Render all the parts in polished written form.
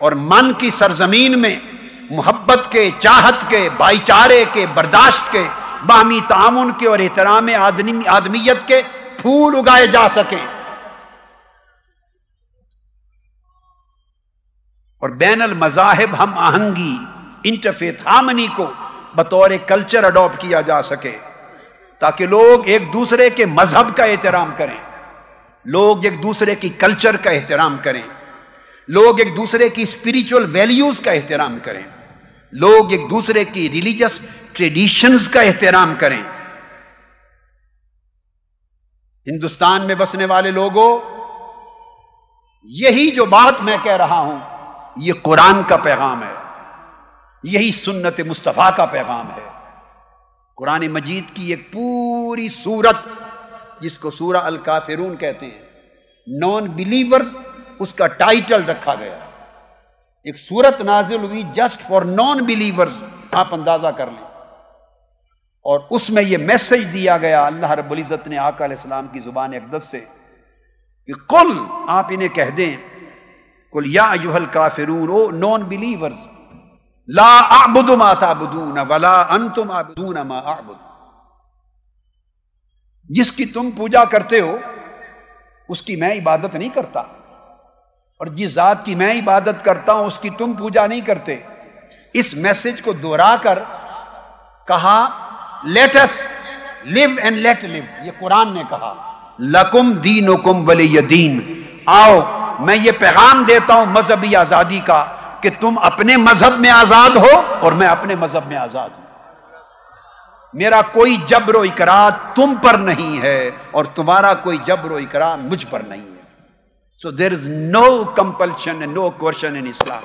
اور من کی سرزمین میں محبت کے، چاہت کے، بھائی چارے کے، برداشت کے، باہمی تعاون کے اور احترام آدمیت کے پھول اگائے جا سکیں، اور بین المذاہب ہم آہنگی، انٹرفیتھ ہارمنی کو بطور کلچر اڈاپٹ کیا جا سکے، تاکہ لوگ ایک دوسرے کے مذہب کا احترام کریں، لوگ ایک دوسرے کی کلچر کا احترام کریں، لوگ ایک دوسرے کی اسپریچول ویلیوز کا احترام کریں، لوگ ایک دوسرے کی ریلیجس ٹریڈیشنز کا احترام کریں۔ ہندوستان میں بسنے والے لوگوں، یہی جو بات میں کہہ رہا ہوں یہ قرآن کا پیغام ہے، یہی سنت مصطفیٰ کا پیغام ہے۔ قرآن مجید کی ایک پوری سورت جس کو سورہ الکافرون کہتے ہیں، نان بلیورز اس کا ٹائٹل رکھا گیا، ایک سورت نازل ہوئی جسٹ فار نان بلیورز، آپ اندازہ کر لیں، اور اس میں یہ میسج دیا گیا اللہ رب العزت نے آقا علیہ السلام کی زبان اقدس سے کہ قل، آپ انہیں کہہ دیں، قل یا ایھا الکافرون، او نان بلیورز، لا اعبد ما تعبدون ولا انتم عابدون ما اعبد، جس کی تم پوجا کرتے ہو اس کی میں عبادت نہیں کرتا، اور جس ذات کی میں عبادت کرتا ہوں اس کی تم پوجا نہیں کرتے۔ اس میسج کو دہرا کر کہا let us live and let live, یہ قرآن نے کہا لکم دینکم ولی دین، آؤ میں یہ پیغام دیتا ہوں مذہبی آزادی کا کہ تم اپنے مذہب میں آزاد ہو اور میں اپنے مذہب میں آزاد ہوں، میرا کوئی جبر و اکراه تم پر نہیں ہے اور تمہارا کوئی جبر و اکراه مجھ پر نہیں ہے۔ So there is no compulsion and no coercion in Islam۔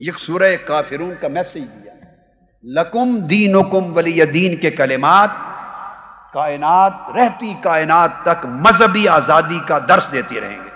یہ سورہ کافرون کا میسج دیا، لکم دینکم ولی دین کے کلمات کائنات، رہتی کائنات تک مذہبی آزادی کا درس دیتے رہیں گے۔